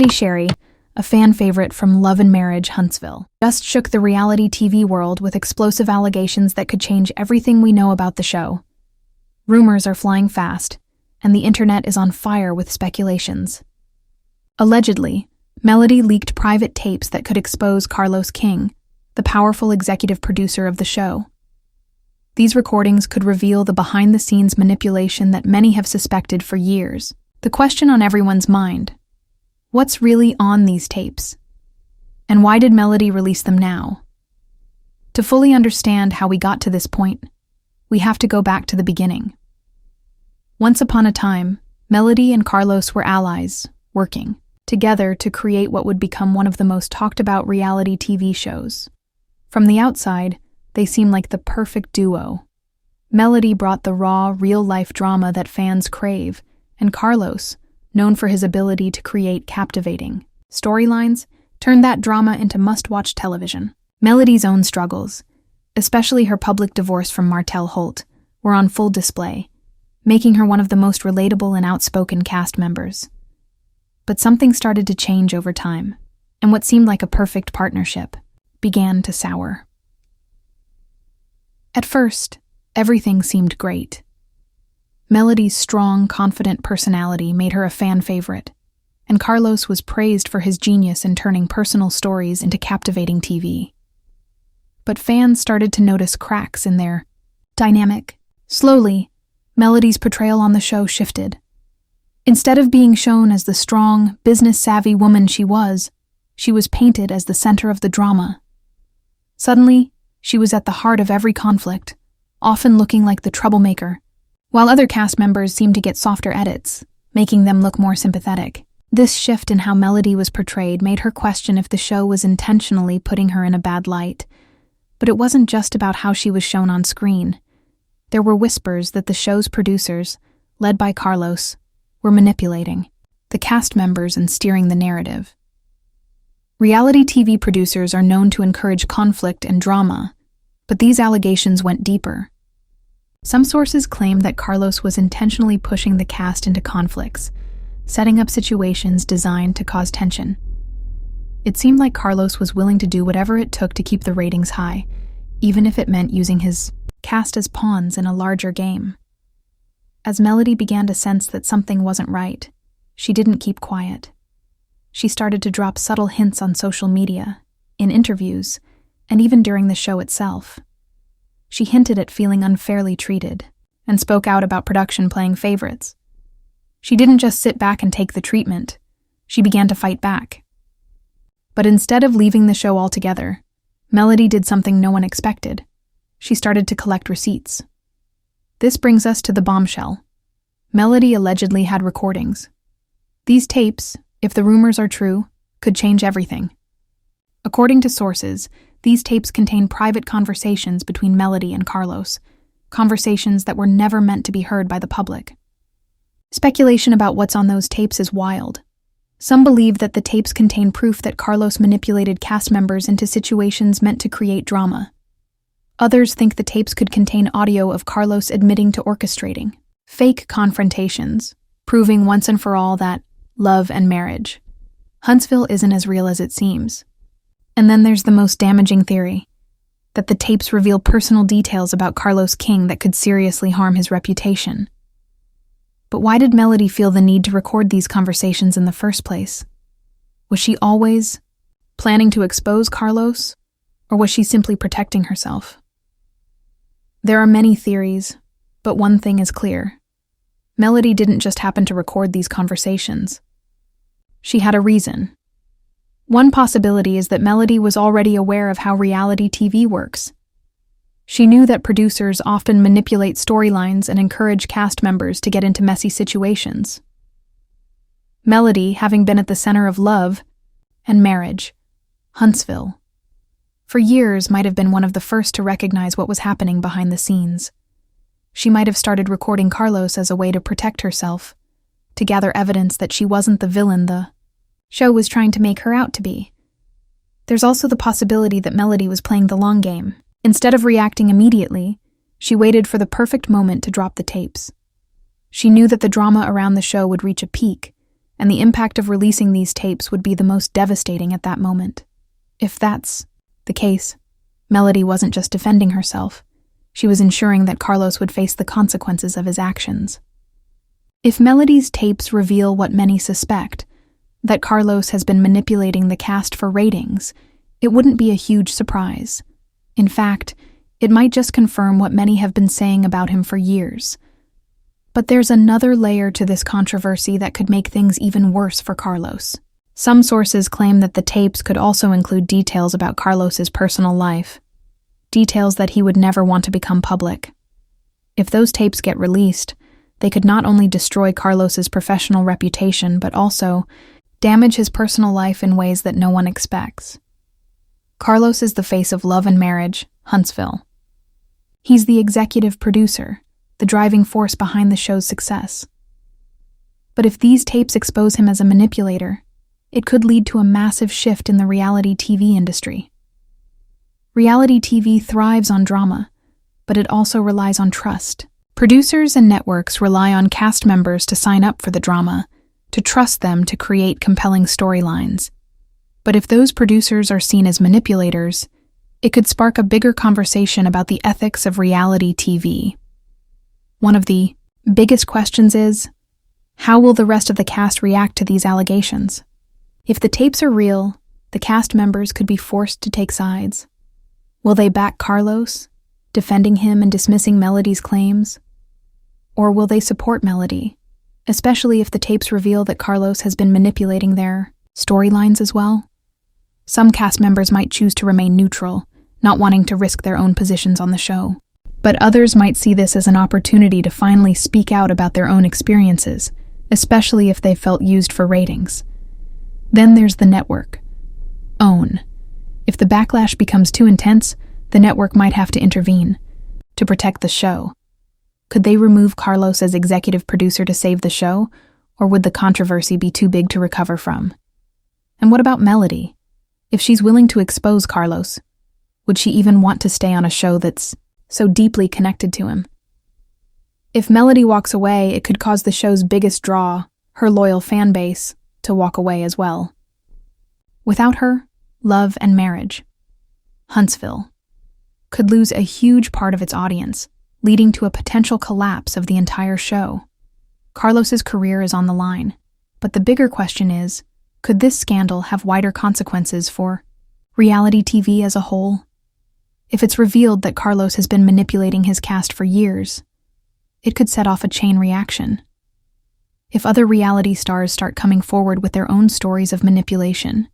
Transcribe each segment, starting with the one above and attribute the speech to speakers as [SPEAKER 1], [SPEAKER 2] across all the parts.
[SPEAKER 1] Shari, a fan favorite from Love and Marriage Huntsville, just shook the reality TV world with explosive allegations that could change everything we know about the show. Rumors are flying fast, and the internet is on fire with speculations. Allegedly, Melody leaked private tapes that could expose Carlos King, the powerful executive producer of the show. These recordings could reveal the behind-the-scenes manipulation that many have suspected for years. The question on everyone's mind: what's really on these tapes? And why did Melody release them now? To fully understand how we got to this point, we have to go back to the beginning. Once upon a time, Melody and Carlos were allies, working together to create what would become one of the most talked-about reality TV shows. From the outside, they seemed like the perfect duo. Melody brought the raw, real-life drama that fans crave, and Carlos, known for his ability to create captivating storylines, turned that drama into must-watch television. Melody's own struggles, especially her public divorce from Martel Holt, were on full display, making her one of the most relatable and outspoken cast members. But something started to change over time, and what seemed like a perfect partnership began to sour. At first, everything seemed great. Melody's strong, confident personality made her a fan favorite, and Carlos was praised for his genius in turning personal stories into captivating TV. But fans started to notice cracks in their dynamic. Slowly, Melody's portrayal on the show shifted. Instead of being shown as the strong, business-savvy woman she was painted as the center of the drama. Suddenly, she was at the heart of every conflict, often looking like the troublemaker, while other cast members seemed to get softer edits, making them look more sympathetic. This shift in how Melody was portrayed made her question if the show was intentionally putting her in a bad light. But it wasn't just about how she was shown on screen. There were whispers that the show's producers, led by Carlos, were manipulating the cast members and steering the narrative. Reality TV producers are known to encourage conflict and drama, but these allegations went deeper. Some sources claim that Carlos was intentionally pushing the cast into conflicts, setting up situations designed to cause tension. It seemed like Carlos was willing to do whatever it took to keep the ratings high, even if it meant using his cast as pawns in a larger game. As Melody began to sense that something wasn't right, she didn't keep quiet. She started to drop subtle hints on social media, in interviews, and even during the show itself. She hinted at feeling unfairly treated, and spoke out about production playing favorites. She didn't just sit back and take the treatment, she began to fight back. But instead of leaving the show altogether, Melody did something no one expected. She started to collect receipts. This brings us to the bombshell. Melody allegedly had recordings. These tapes, if the rumors are true, could change everything. According to sources, these tapes contain private conversations between Melody and Carlos, conversations that were never meant to be heard by the public. Speculation about what's on those tapes is wild. Some believe that the tapes contain proof that Carlos manipulated cast members into situations meant to create drama. Others think the tapes could contain audio of Carlos admitting to orchestrating fake confrontations, proving once and for all that love and marriage. Huntsville isn't as real as it seems. And then there's the most damaging theory, that the tapes reveal personal details about Carlos King that could seriously harm his reputation. But why did Melody feel the need to record these conversations in the first place? Was she always planning to expose Carlos, or was she simply protecting herself? There are many theories, but one thing is clear. Melody didn't just happen to record these conversations. She had a reason. One possibility is that Melody was already aware of how reality TV works. She knew that producers often manipulate storylines and encourage cast members to get into messy situations. Melody, having been at the center of Love and Marriage, Huntsville, for years might have been one of the first to recognize what was happening behind the scenes. She might have started recording Carlos as a way to protect herself, to gather evidence that she wasn't the villain the show was trying to make her out to be. There's also the possibility that Melody was playing the long game. Instead of reacting immediately, she waited for the perfect moment to drop the tapes. She knew that the drama around the show would reach a peak, and the impact of releasing these tapes would be the most devastating at that moment. If that's the case, Melody wasn't just defending herself. She was ensuring that Carlos would face the consequences of his actions. If Melody's tapes reveal what many suspect, that Carlos has been manipulating the cast for ratings, it wouldn't be a huge surprise. In fact, it might just confirm what many have been saying about him for years. But there's another layer to this controversy that could make things even worse for Carlos. Some sources claim that the tapes could also include details about Carlos's personal life, details that he would never want to become public. If those tapes get released, they could not only destroy Carlos's professional reputation, but also damage his personal life in ways that no one expects. Carlos is the face of Love and Marriage, Huntsville. He's the executive producer, the driving force behind the show's success. But if these tapes expose him as a manipulator, it could lead to a massive shift in the reality TV industry. Reality TV thrives on drama, but it also relies on trust. Producers and networks rely on cast members to sign up for the drama, to trust them to create compelling storylines. But if those producers are seen as manipulators, it could spark a bigger conversation about the ethics of reality TV. One of the biggest questions is, how will the rest of the cast react to these allegations? If the tapes are real, the cast members could be forced to take sides. Will they back Carlos, defending him and dismissing Melody's claims? Or will they support Melody, especially if the tapes reveal that Carlos has been manipulating their storylines as well? Some cast members might choose to remain neutral, not wanting to risk their own positions on the show. But others might see this as an opportunity to finally speak out about their own experiences, especially if they felt used for ratings. Then there's the network. OWN. If the backlash becomes too intense, the network might have to intervene to protect the show. Could they remove Carlos as executive producer to save the show, or would the controversy be too big to recover from? And what about Melody? If she's willing to expose Carlos, would she even want to stay on a show that's so deeply connected to him? If Melody walks away, it could cause the show's biggest draw, her loyal fan base, to walk away as well. Without her, Love and Marriage, Huntsville, could lose a huge part of its audience, leading to a potential collapse of the entire show. Carlos's career is on the line, but the bigger question is, could this scandal have wider consequences for reality TV as a whole? If it's revealed that Carlos has been manipulating his cast for years, it could set off a chain reaction. If other reality stars start coming forward with their own stories of manipulation,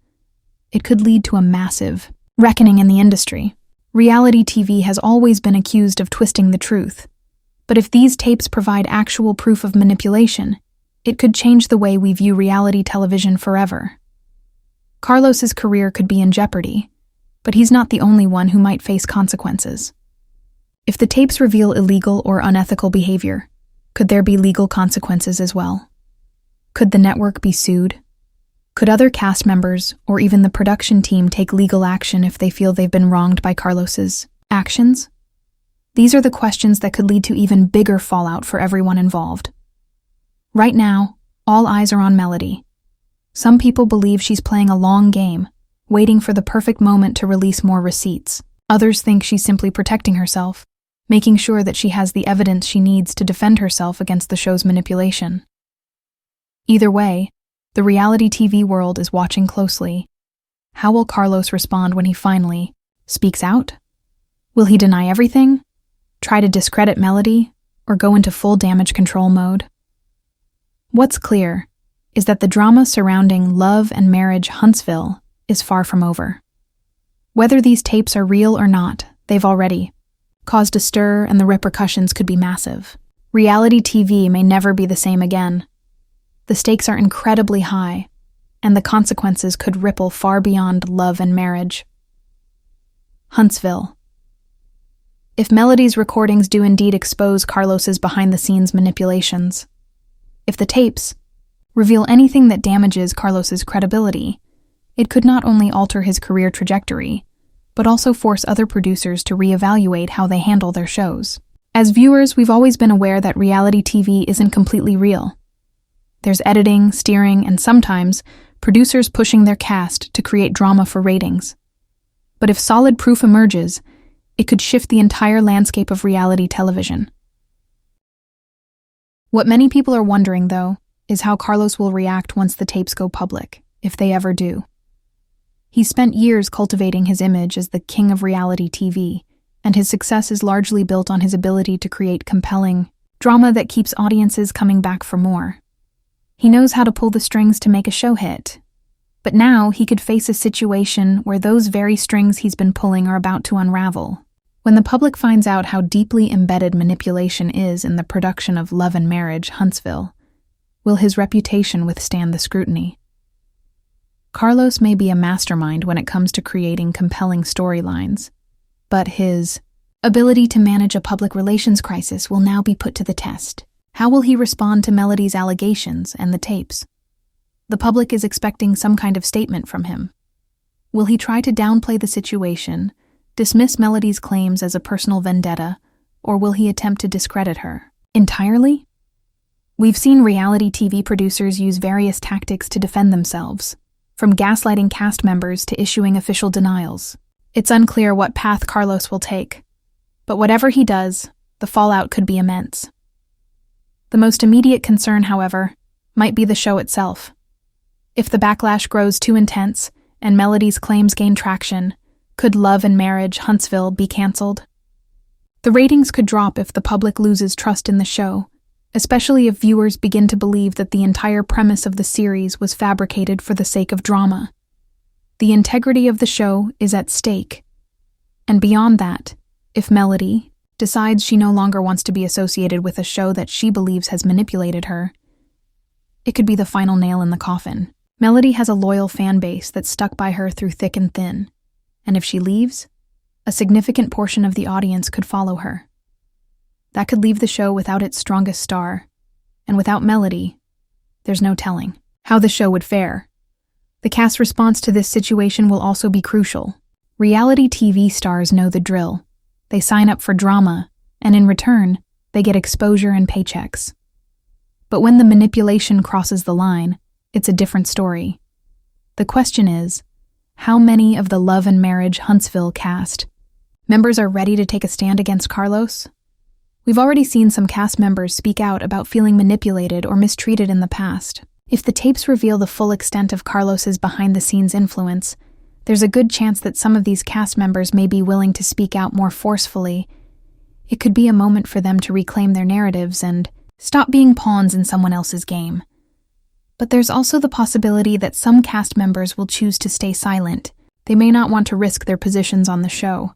[SPEAKER 1] it could lead to a massive reckoning in the industry. Reality TV has always been accused of twisting the truth, but if these tapes provide actual proof of manipulation, it could change the way we view reality television forever. Carlos's career could be in jeopardy, but he's not the only one who might face consequences. If the tapes reveal illegal or unethical behavior, could there be legal consequences as well? Could the network be sued? Could other cast members or even the production team take legal action if they feel they've been wronged by Carlos's actions? These are the questions that could lead to even bigger fallout for everyone involved. Right now, all eyes are on Melody. Some people believe she's playing a long game, waiting for the perfect moment to release more receipts. Others think she's simply protecting herself, making sure that she has the evidence she needs to defend herself against the show's manipulation. Either way, the reality TV world is watching closely. How will Carlos respond when he finally speaks out? Will he deny everything, try to discredit Melody, or go into full damage control mode? What's clear is that the drama surrounding Love and Marriage Huntsville is far from over. Whether these tapes are real or not, they've already caused a stir, and the repercussions could be massive. Reality TV may never be the same again. The stakes are incredibly high, and the consequences could ripple far beyond Love and Marriage. Huntsville. If Melody's recordings do indeed expose Carlos's behind-the-scenes manipulations, if the tapes reveal anything that damages Carlos's credibility, it could not only alter his career trajectory, but also force other producers to reevaluate how they handle their shows. As viewers, we've always been aware that reality TV isn't completely real. There's editing, steering, and sometimes producers pushing their cast to create drama for ratings. But if solid proof emerges, it could shift the entire landscape of reality television. What many people are wondering, though, is how Carlos will react once the tapes go public, if they ever do. He's spent years cultivating his image as the king of reality TV, and his success is largely built on his ability to create compelling drama that keeps audiences coming back for more. He knows how to pull the strings to make a show hit. But now he could face a situation where those very strings he's been pulling are about to unravel. When the public finds out how deeply embedded manipulation is in the production of Love and Marriage, Huntsville, will his reputation withstand the scrutiny? Carlos may be a mastermind when it comes to creating compelling storylines, but his ability to manage a public relations crisis will now be put to the test. How will he respond to Melody's allegations and the tapes? The public is expecting some kind of statement from him. Will he try to downplay the situation, dismiss Melody's claims as a personal vendetta, or will he attempt to discredit her entirely? We've seen reality TV producers use various tactics to defend themselves, from gaslighting cast members to issuing official denials. It's unclear what path Carlos will take, but whatever he does, the fallout could be immense. The most immediate concern, however, might be the show itself. If the backlash grows too intense and Melody's claims gain traction, could Love and Marriage, Huntsville be canceled? The ratings could drop if the public loses trust in the show, especially if viewers begin to believe that the entire premise of the series was fabricated for the sake of drama. The integrity of the show is at stake. And beyond that, if Melody decides she no longer wants to be associated with a show that she believes has manipulated her, it could be the final nail in the coffin. Melody has a loyal fan base that's stuck by her through thick and thin, and if she leaves, a significant portion of the audience could follow her. That could leave the show without its strongest star, and without Melody, there's no telling how the show would fare. The cast's response to this situation will also be crucial. Reality TV stars know the drill. They sign up for drama, and in return, they get exposure and paychecks. But when the manipulation crosses the line, it's a different story. The question is, how many of the Love and Marriage Huntsville cast members are ready to take a stand against Carlos? We've already seen some cast members speak out about feeling manipulated or mistreated in the past. If the tapes reveal the full extent of Carlos's behind-the-scenes influence, there's a good chance that some of these cast members may be willing to speak out more forcefully. It could be a moment for them to reclaim their narratives and stop being pawns in someone else's game. But there's also the possibility that some cast members will choose to stay silent. They may not want to risk their positions on the show,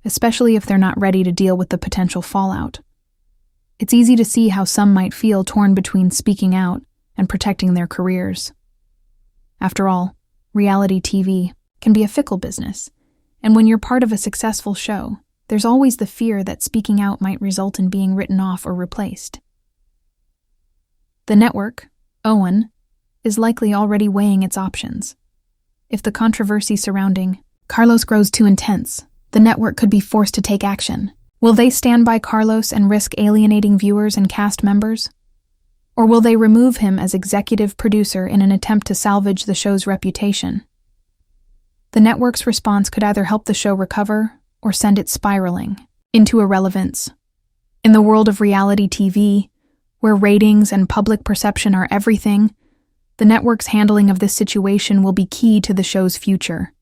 [SPEAKER 1] especially if they're not ready to deal with the potential fallout. It's easy to see how some might feel torn between speaking out and protecting their careers. After all, reality TV can be a fickle business, and when you're part of a successful show, there's always the fear that speaking out might result in being written off or replaced. The network, Owen, is likely already weighing its options. If the controversy surrounding Carlos grows too intense, the network could be forced to take action. Will they stand by Carlos and risk alienating viewers and cast members? Or will they remove him as executive producer in an attempt to salvage the show's reputation? The network's response could either help the show recover or send it spiraling into irrelevance. In the world of reality TV, where ratings and public perception are everything, the network's handling of this situation will be key to the show's future.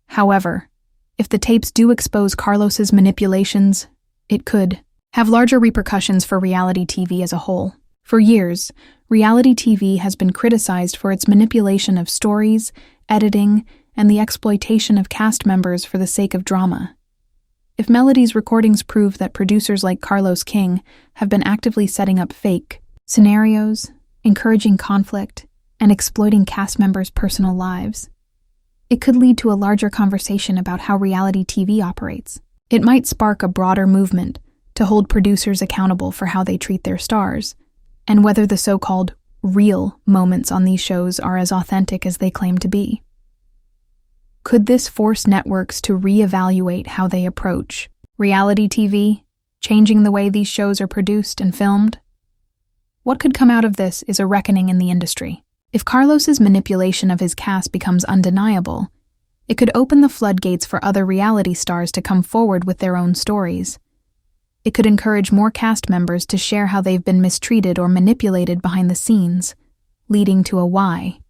[SPEAKER 1] However, if the tapes do expose Carlos's manipulations, it could have larger repercussions for reality TV as a whole. For years, reality TV has been criticized for its manipulation of stories, editing, and the exploitation of cast members for the sake of drama. If Melody's recordings prove that producers like Carlos King have been actively setting up fake scenarios, encouraging conflict, and exploiting cast members' personal lives, it could lead to a larger conversation about how reality TV operates. It might spark a broader movement to hold producers accountable for how they treat their stars, and whether the so-called real moments on these shows are as authentic as they claim to be. Could this force networks to reevaluate how they approach reality TV, changing the way these shows are produced and filmed? What could come out of this is a reckoning in the industry. If Carlos's manipulation of his cast becomes undeniable, it could open the floodgates for other reality stars to come forward with their own stories. It could encourage more cast members to share how they've been mistreated or manipulated behind the scenes, leading to a why